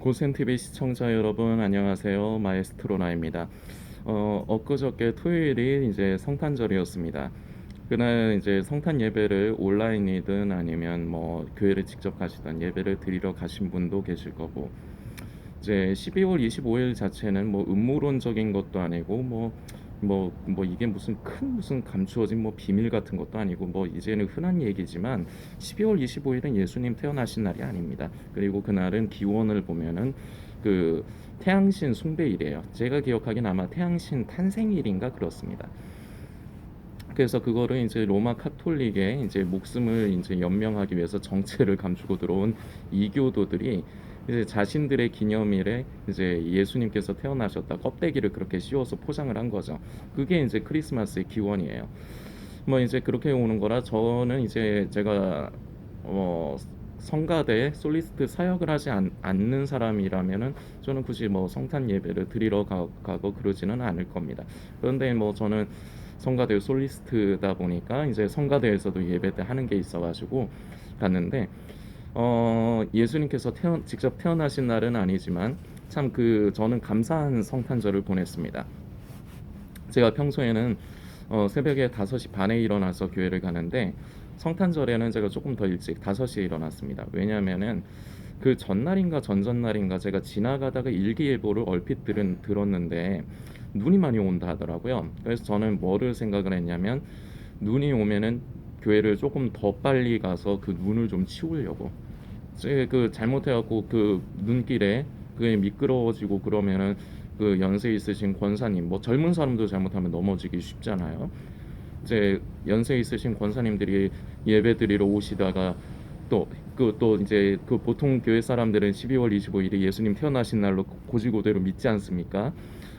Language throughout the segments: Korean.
고센TV 시청자 여러분 안녕하세요. 마에스트로나입니다. 엊그저께 토요일이 이제 성탄절이었습니다. 그날 이제 성탄 예배를 온라인이든 아니면 뭐 교회를 직접 가시던 예배를 드리러 가신 분도 계실 거고, 이제 12월 25일 자체는 뭐 음모론적인 것도 아니고 이게 무슨 감추어진 뭐 비밀 같은 것도 아니고 뭐 이제는 흔한 얘기지만 12월 25일은 예수님 태어나신 날이 아닙니다. 그리고 그날은 기원을 보면은 그 태양신 숭배일이에요. 제가 기억하기엔 아마 태양신 탄생일인가 그렇습니다. 그래서 그거를 이제 로마 카톨릭의 이제 목숨을 이제 연명하기 위해서 정체를 감추고 들어온 이교도들이 이제 자신들의 기념일에 이제 예수님께서 태어나셨다 껍데기를 그렇게 씌워서 포장을 한 거죠. 그게 이제 크리스마스의 기원이에요. 뭐 이제 그렇게 오는 거라, 저는 이제 제가 어 성가대 솔리스트 사역을 하지 않는 사람이라면은 저는 굳이 뭐 성탄 예배를 드리러 가고 그러지는 않을 겁니다. 그런데 뭐 저는 성가대 솔리스트다 보니까 이제 성가대에서도 예배 때 하는 게 있어가지고 갔는데, 예수님께서 직접 태어나신 날은 아니지만 참 저는 감사한 성탄절을 보냈습니다. 제가 평소에는 새벽에 5시 반에 일어나서 교회를 가는데, 성탄절에는 제가 조금 더 일찍 5시에 일어났습니다. 왜냐하면은 그 전날인가 전전날인가 제가 지나가다가 일기예보를 얼핏 들었는데 눈이 많이 온다 하더라고요. 그래서 저는 뭐를 생각을 했냐면, 눈이 오면은 교회를 조금 더 빨리 가서 그 눈을 좀 치우려고. 잘못해갖고 그 눈길에 그게 미끄러워지고 그러면은 그 연세 있으신 권사님, 뭐 젊은 사람도 잘못하면 넘어지기 쉽잖아요. 이제 연세 있으신 권사님들이 예배 드리러 오시다가 또 이제 그 보통 교회 사람들은 12월 25일이 예수님 태어나신 날로 고지고대로 믿지 않습니까?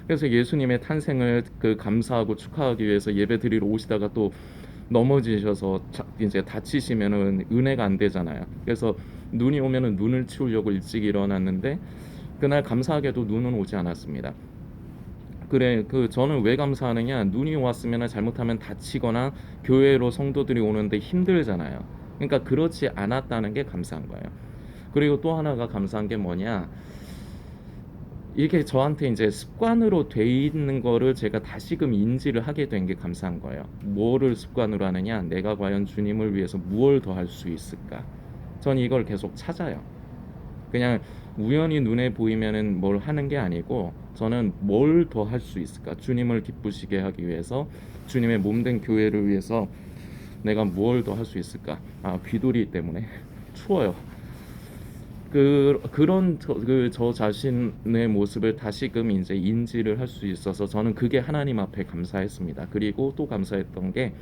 그래서 예수님의 탄생을 감사하고 축하하기 위해서 예배 드리러 오시다가 또 넘어지셔서 이제 다치시면은 은혜가 안 되잖아요. 그래서 눈이 오면은 눈을 치우려고 일찍 일어났는데, 그날 감사하게도 눈은 오지 않았습니다. 저는 왜 감사하느냐, 눈이 왔으면 잘못하면 다치거나 교회로 성도들이 오는데 힘들잖아요. 그러니까 그렇지 않았다는 게 감사한 거예요. 그리고 또 하나가 감사한 게 뭐냐, 이게 저한테 이제 습관으로 돼 있는 거를 제가 다시금 인지를 하게 된 게 감사한 거예요. 뭐를 습관으로 하느냐, 내가 과연 주님을 위해서 무엇을 더 할 수 있을까. 전 이걸 계속 찾아요. 그냥 우연히 눈에 보이면은 뭘 하는 게 아니고, 저는 뭘 더 할 수 있을까, 주님을 기쁘시게 하기 위해서, 주님의 몸된 교회를 위해서 내가 뭘 더 할 수 있을까. 귀돌이 때문에 추워요. 그런 저 자신의 모습을 다시금 이제 인지를 할 수 있어서 저는 그게 하나님 앞에 감사했습니다. 그리고 또 감사했던 게,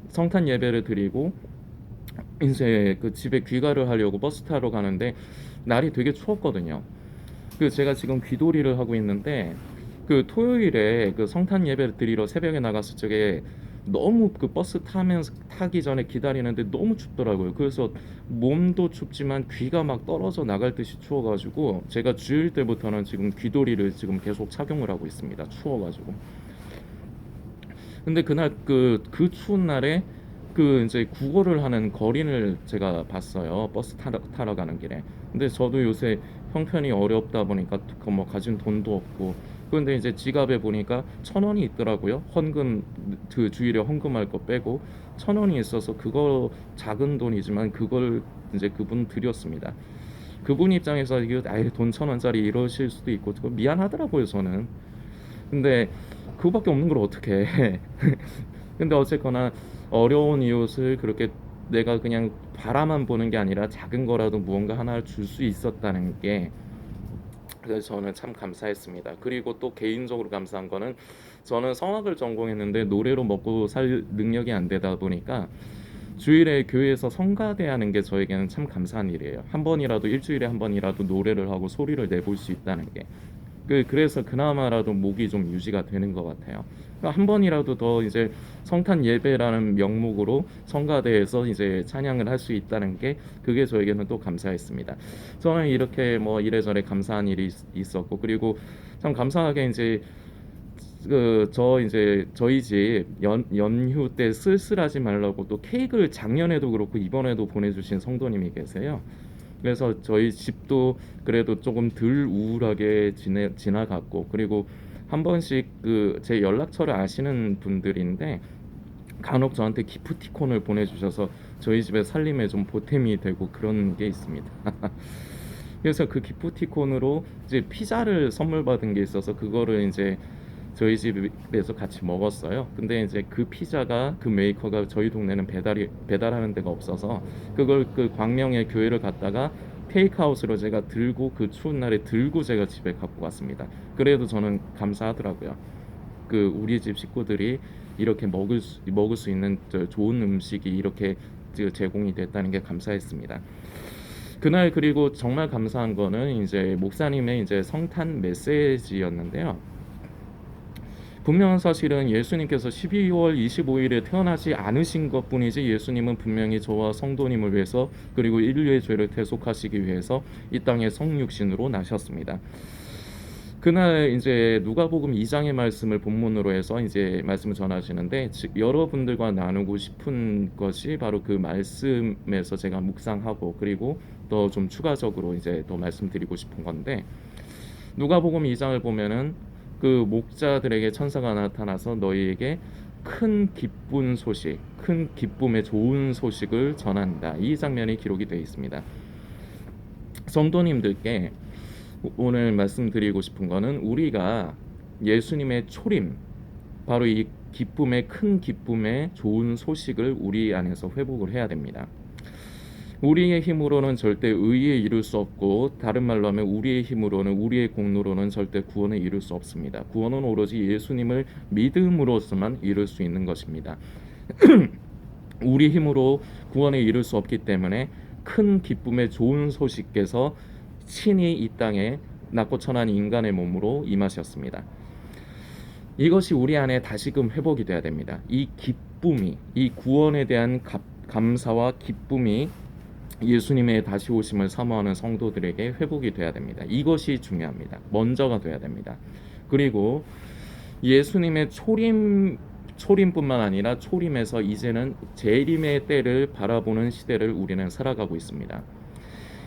성탄 예배를 드리고 이제 그 집에 귀가를 하려고 버스 타러 가는데 날이 되게 추웠거든요. 제가 지금 귀돌이를 하고 있는데, 토요일에 성탄 예배를 드리러 새벽에 나갔을 적에 너무 버스 타기 전에 기다리는데 너무 춥더라고요. 그래서 몸도 춥지만 귀가 막 떨어져 나갈 듯이 추워가지고 제가 주일 때부터는 지금 귀돌이를 지금 계속 착용을 하고 있습니다. 추워가지고. 근데 그날 그 추운 날에 이제 구걸을 하는 거린을 제가 봤어요. 버스 타러 가는 길에. 근데 저도 요새 형편이 어렵다 보니까 뭐 가진 돈도 없고, 그런데 이제 지갑에 보니까 1,000원이 있더라고요. 헌금, 주일에 헌금할 거 빼고 1,000원이 있어서, 그거 작은 돈이지만 그걸 이제 그분 드렸습니다. 그분 입장에서 이게 아예 돈 1,000원짜리 이러실 수도 있고 미안하더라고요, 저는. 근데 그거밖에 없는 걸 어떻게 해. 근데 어쨌거나 어려운 이웃을 그렇게 내가 그냥 바라만 보는 게 아니라 작은 거라도 무언가 하나를 줄 수 있었다는 게, 그래서 저는 참 감사했습니다. 그리고 또 개인적으로 감사한 거는, 저는 성악을 전공했는데 노래로 먹고 살 능력이 안 되다 보니까 주일에 교회에서 성가대 하는 게 저에게는 참 감사한 일이에요. 한 번이라도, 일주일에 한 번이라도 노래를 하고 소리를 내볼 수 있다는 게. 그래서 그나마라도 목이 좀 유지가 되는 것 같아요. 그러니까 한 번이라도 더 이제 성탄 예배라는 명목으로 성가대에서 이제 찬양을 할 수 있다는 게, 그게 저에게는 또 감사했습니다. 저는 이렇게 뭐 이래저래 감사한 일이 있었고, 그리고 참 감사하게 이제 이제 저희 집 연휴 때 쓸쓸하지 말라고 또 케이크를 작년에도 그렇고 이번에도 보내주신 성도님이 계세요. 그래서 저희 집도 그래도 조금 덜 우울하게 지나갔고, 그리고 한 번씩 그 제 연락처를 아시는 분들인데 간혹 저한테 기프티콘을 보내주셔서 저희 집의 살림에 좀 보탬이 되고 그런 게 있습니다. 그래서 그 기프티콘으로 이제 피자를 선물 받은 게 있어서 그거를 이제 저희 집에서 같이 먹었어요. 근데 이제 그 피자가, 그 메이커가 저희 동네는 배달하는 데가 없어서 그걸 그 광명의 교회를 갔다가 테이크아웃으로 제가 들고, 그 추운 날에 들고 제가 집에 갖고 왔습니다. 그래도 저는 감사하더라고요. 그 우리 집 식구들이 이렇게 먹을 수 있는 좋은 음식이 이렇게 제공이 됐다는 게 감사했습니다. 그날, 그리고 정말 감사한 거는 이제 목사님의 이제 성탄 메시지였는데요. 분명한 사실은 예수님께서 12월 25일에 태어나지 않으신 것뿐이지, 예수님은 분명히 저와 성도님을 위해서, 그리고 인류의 죄를 대속하시기 위해서 이 땅에 성육신으로 나셨습니다. 그날 이제 누가복음 2장의 말씀을 본문으로 해서 이제 말씀을 전하시는데, 여러분들과 나누고 싶은 것이 바로 그 말씀에서 제가 묵상하고, 그리고 더 좀 추가적으로 이제 또 말씀드리고 싶은 건데, 누가복음 2장을 보면은 그 목자들에게 천사가 나타나서 너희에게 큰 기쁜 소식, 큰 기쁨의 좋은 소식을 전한다, 이 장면이 기록이 되어 있습니다. 성도님들께 오늘 말씀드리고 싶은 거는, 우리가 예수님의 초림, 바로 이 기쁨의, 큰 기쁨의 좋은 소식을 우리 안에서 회복을 해야 됩니다. 우리의 힘으로는 절대 의에 이룰 수 없고, 다른 말로 하면 우리의 힘으로는, 우리의 공로로는 절대 구원을 이룰 수 없습니다. 구원은 오로지 예수님을 믿음으로서만 이룰 수 있는 것입니다. 우리 힘으로 구원에 이룰 수 없기 때문에 큰 기쁨의 좋은 소식께서 친히 이 땅에 낮고 천한 인간의 몸으로 임하셨습니다. 이것이 우리 안에 다시금 회복이 돼야 됩니다. 이 기쁨이, 이 구원에 대한 감사와 기쁨이 예수님의 다시 오심을 사모하는 성도들에게 회복이 돼야 됩니다. 이것이 중요합니다. 먼저가 돼야 됩니다. 그리고 예수님의 초림뿐만 아니라 초림에서 이제는 재림의 때를 바라보는 시대를 우리는 살아가고 있습니다.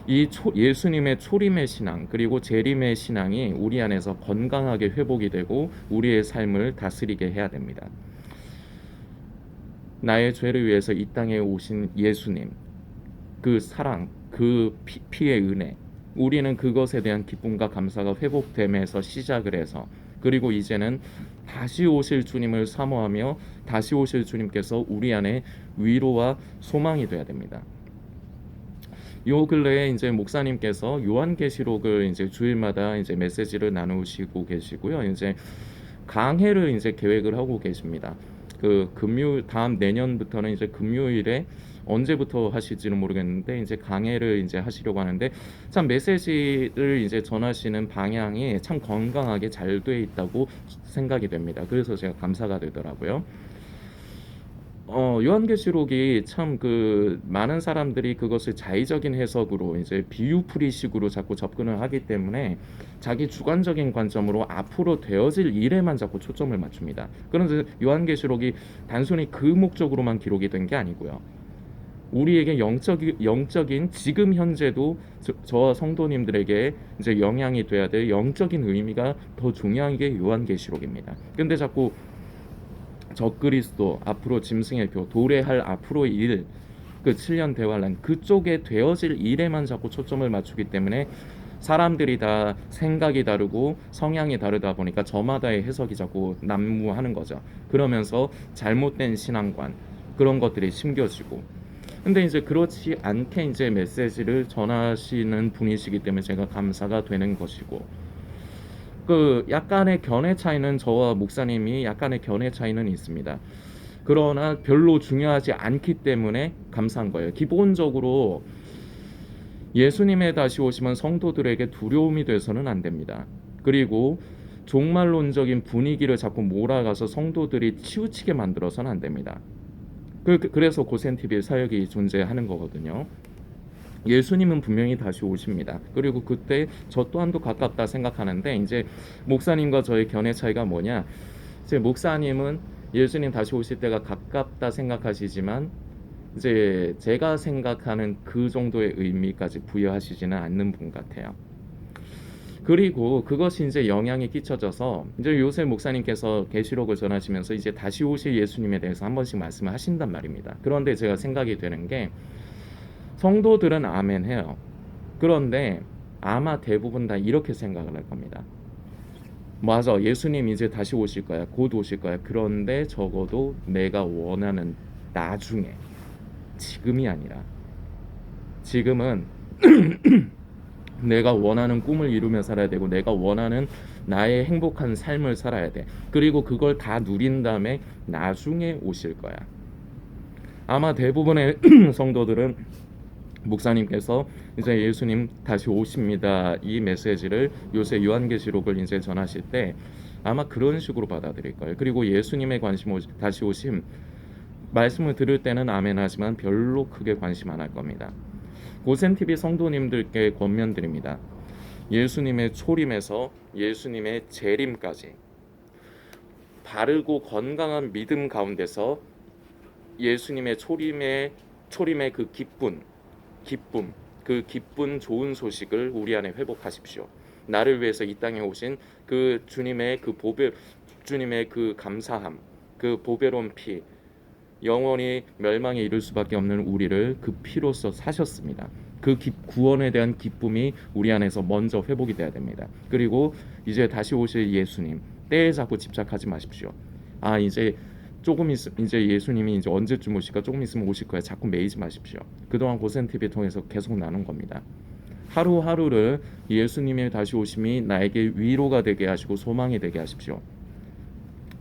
이 예수님의 초림의 신앙, 그리고 재림의 신앙이 우리 안에서 건강하게 회복이 되고 우리의 삶을 다스리게 해야 됩니다. 나의 죄를 위해서 이 땅에 오신 예수님, 그 사랑, 그 피의 은혜, 우리는 그것에 대한 기쁨과 감사가 회복됨에서 시작을 해서, 그리고 이제는 다시 오실 주님을 사모하며 다시 오실 주님께서 우리 안에 위로와 소망이 돼야 됩니다. 요 근래에 이제 목사님께서 요한계시록을 이제 주일마다 이제 메시지를 나누시고 계시고요. 이제 강해를 이제 계획을 하고 계십니다. 그 금요일, 다음 내년부터는 이제 금요일에, 언제부터 하실지는 모르겠는데 이제 강해를 이제 하시려고 하는데, 참 메시지를 이제 전하시는 방향이 참 건강하게 잘 돼 있다고 생각이 됩니다. 그래서 제가 감사가 되더라고요. 요한계시록이 참 그 많은 사람들이 그것을 자의적인 해석으로 이제 비유풀이식으로 자꾸 접근을 하기 때문에 자기 주관적인 관점으로 앞으로 되어질 일에만 자꾸 초점을 맞춥니다. 그런데 요한계시록이 단순히 그 목적으로만 기록이 된 게 아니고요. 우리에게 영적인 지금 현재도 저와 성도님들에게 이제 영향이 돼야 될 영적인 의미가 더 중요한 게 요한계시록입니다. 근데 자꾸 적그리스도, 앞으로 짐승의 표, 도래할 앞으로의 일, 그 7년 대환란, 그쪽에 되어질 일에만 자꾸 초점을 맞추기 때문에 사람들이 다 생각이 다르고 성향이 다르다 보니까 저마다의 해석이 자꾸 난무하는 거죠. 그러면서 잘못된 신앙관, 그런 것들이 심겨지고. 근데 이제 그렇지 않게 이제 메시지를 전하시는 분이시기 때문에 제가 감사가 되는 것이고, 그 약간의 견해 차이는, 저와 목사님이 약간의 견해 차이는 있습니다. 그러나 별로 중요하지 않기 때문에 감사한 거예요. 기본적으로 예수님의 다시 오심은 성도들에게 두려움이 돼서는 안 됩니다. 그리고 종말론적인 분위기를 자꾸 몰아가서 성도들이 치우치게 만들어서는 안 됩니다. 그래서 고센TV 사역이 존재하는 거거든요. 예수님은 분명히 다시 오십니다. 그리고 그때 저 또한도 가깝다 생각하는데, 이제 목사님과 저의 견해 차이가 뭐냐, 이제 목사님은 예수님 다시 오실 때가 가깝다 생각하시지만 이제 제가 생각하는 그 정도의 의미까지 부여하시지는 않는 분 같아요. 그리고 그것이 이제 영향이 끼쳐져서 이제 요새 목사님께서 계시록을 전하시면서 이제 다시 오실 예수님에 대해서 한 번씩 말씀을 하신단 말입니다. 그런데 제가 생각이 되는 게 성도들은 아멘 해요. 그런데 아마 대부분 다 이렇게 생각을 할 겁니다. 맞아, 예수님 이제 다시 오실 거야. 곧 오실 거야. 그런데 적어도 내가 원하는 나중에, 지금이 아니라 지금은 내가 원하는 꿈을 이루며 살아야 되고 내가 원하는 나의 행복한 삶을 살아야 돼. 그리고 그걸 다 누린 다음에 나중에 오실 거야. 아마 대부분의 성도들은 목사님께서 이제 예수님 다시 오십니다, 이 메시지를 요새 요한계시록을 이제 전하실 때 아마 그런 식으로 받아들일 거예요. 그리고 예수님의 다시 오심 말씀을 들을 때는 아멘 하지만 별로 크게 관심 안 할 겁니다. 고센TV 성도님들께 권면드립니다. 예수님의 초림에서 예수님의 재림까지 바르고 건강한 믿음 가운데서 예수님의 초림의 그 기쁨, 그 기쁜 좋은 소식을 우리 안에 회복하십시오. 나를 위해서 이 땅에 오신 그 주님의 그 주님의 그 감사함, 그 보배로운 피, 영원히 멸망에 이를 수밖에 없는 우리를 그 피로써 사셨습니다. 그 구원에 대한 기쁨이 우리 안에서 먼저 회복이 돼야 됩니다. 그리고 이제 다시 오실 예수님, 때에 자꾸 집착하지 마십시오. 아, 이제 조금 이제 예수님이 이제 언제쯤 오실까, 조금 있으면 오실 거야, 자꾸 매이지 마십시오. 그동안 고센TV 통해서 계속 나눈 겁니다. 하루하루를 예수님의 다시 오심이 나에게 위로가 되게 하시고 소망이 되게 하십시오.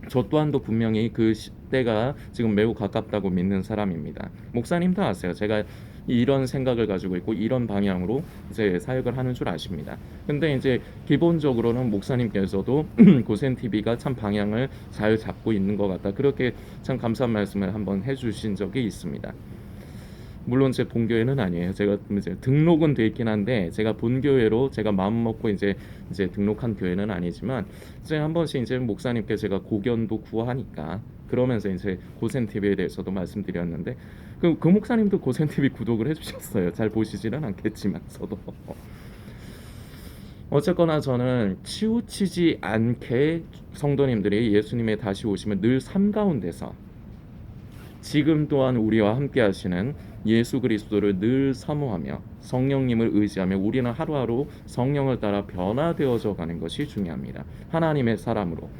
저 또한도 분명히 그 때가 지금 매우 가깝다고 믿는 사람입니다. 목사님도 아세요. 제가 이런 생각을 가지고 있고 이런 방향으로 이제 사역을 하는 줄 아십니다. 근데 이제 기본적으로는 목사님께서도 고센TV가 참 방향을 잘 잡고 있는 것 같다, 그렇게 참 감사한 말씀을 한번 해주신 적이 있습니다. 물론 제 본교회는 아니에요. 제가 이제 등록은 돼 있긴 한데 제가 본교회로 제가 마음 먹고 이제 등록한 교회는 아니지만 이제 한 번씩 이제 목사님께 제가 고견도 구하니까 그러면서 이제 고센TV에 대해서도 말씀드렸는데 그 목사님도 고센TV 구독을 해주셨어요. 잘 보시지는 않겠지만서도 어쨌거나 저는 치우치지 않게 성도님들이 예수님의 다시 오시면 늘 삶 가운데서 지금 또한 우리와 함께 하시는 예수 그리스도를 늘 사모하며 성령님을 의지하며 우리는 하루하루 성령을 따라 변화되어져 가는 것이 중요합니다. 하나님의 사람으로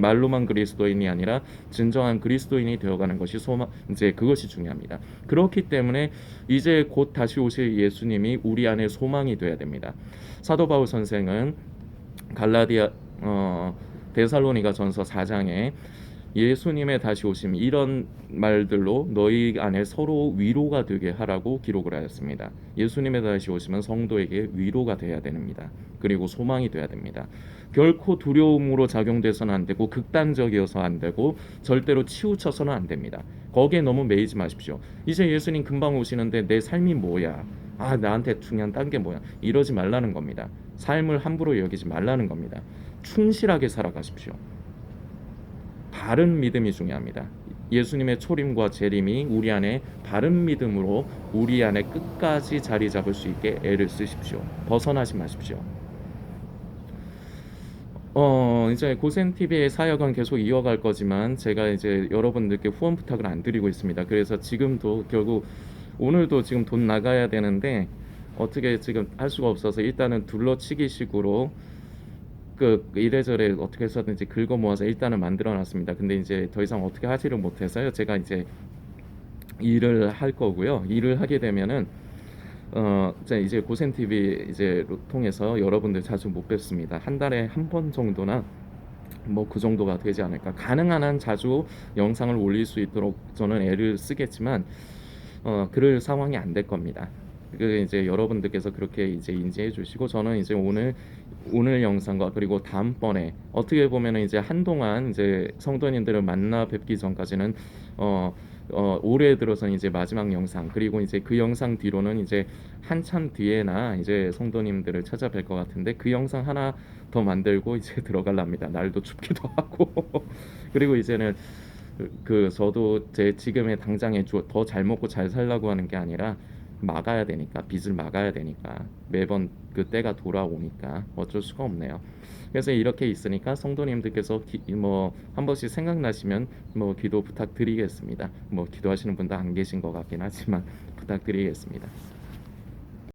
말로만 그리스도인이 아니라 진정한 그리스도인이 되어가는 것이 이제 그것이 중요합니다. 그렇기 때문에 이제 곧 다시 오실 예수님이 우리 안에 소망이 되어야 됩니다. 사도 바울 선생은 데살로니가 전서 4장에 예수님의 다시 오심 이런 말들로 너희 안에 서로 위로가 되게 하라고 기록을 하였습니다. 예수님의 다시 오심은 성도에게 위로가 되어야 됩니다. 그리고 소망이 되어야 됩니다. 결코 두려움으로 작용돼서는 안 되고 극단적이어서 안 되고 절대로 치우쳐서는 안 됩니다. 거기에 너무 매이지 마십시오. 이제 예수님 금방 오시는데 내 삶이 뭐야? 아, 나한테 중요한 딴 게 뭐야? 이러지 말라는 겁니다. 삶을 함부로 여기지 말라는 겁니다. 충실하게 살아가십시오. 바른 믿음이 중요합니다. 예수님의 초림과 재림이 우리 안에 바른 믿음으로 우리 안에 끝까지 자리 잡을 수 있게 애를 쓰십시오. 벗어나지 마십시오. 이제 고센TV의 사역은 계속 이어갈 거지만 제가 이제 여러분들께 후원 부탁을 안 드리고 있습니다. 그래서 지금도 결국 오늘도 지금 돈 나가야 되는데 어떻게 지금 할 수가 없어서 일단은 둘러치기식으로 그 이래저래 어떻게 해서든지 긁어 모아서 일단은 만들어 놨습니다. 근데 이제 더 이상 어떻게 하지를 못해서요. 제가 이제 일을 할 거고요. 일을 하게 되면은 이제 고센TV 이제 통해서 여러분들 자주 못 뵙습니다. 한 달에 한 번 정도나 뭐 그 정도가 되지 않을까. 가능한 한 자주 영상을 올릴 수 있도록 저는 애를 쓰겠지만 그럴 상황이 안 될 겁니다. 그 이제 여러분들께서 그렇게 이제 인지해 주시고 저는 이제 오늘 영상과 그리고 다음번에 어떻게 보면은 이제 한동안 이제 성도님들을 만나 뵙기 전까지는 올해 들어서는 이제 마지막 영상 그리고 이제 그 영상 뒤로는 이제 한참 뒤에나 이제 성도님들을 찾아뵐 것 같은데 그 영상 하나 더 만들고 이제 들어갈랍니다. 날도 춥기도 하고 그리고 이제는 저도 제 지금의 당장에 더 잘 먹고 잘 살려고 하는 게 아니라 막아야 되니까, 빚을 막아야 되니까, 매번 그 때가 돌아오니까 어쩔 수가 없네요. 그래서 이렇게 있으니까 성도님들께서 뭐 한 번씩 생각나시면 뭐 기도 부탁드리겠습니다. 뭐 기도하시는 분도 안 계신 것 같긴 하지만 부탁드리겠습니다.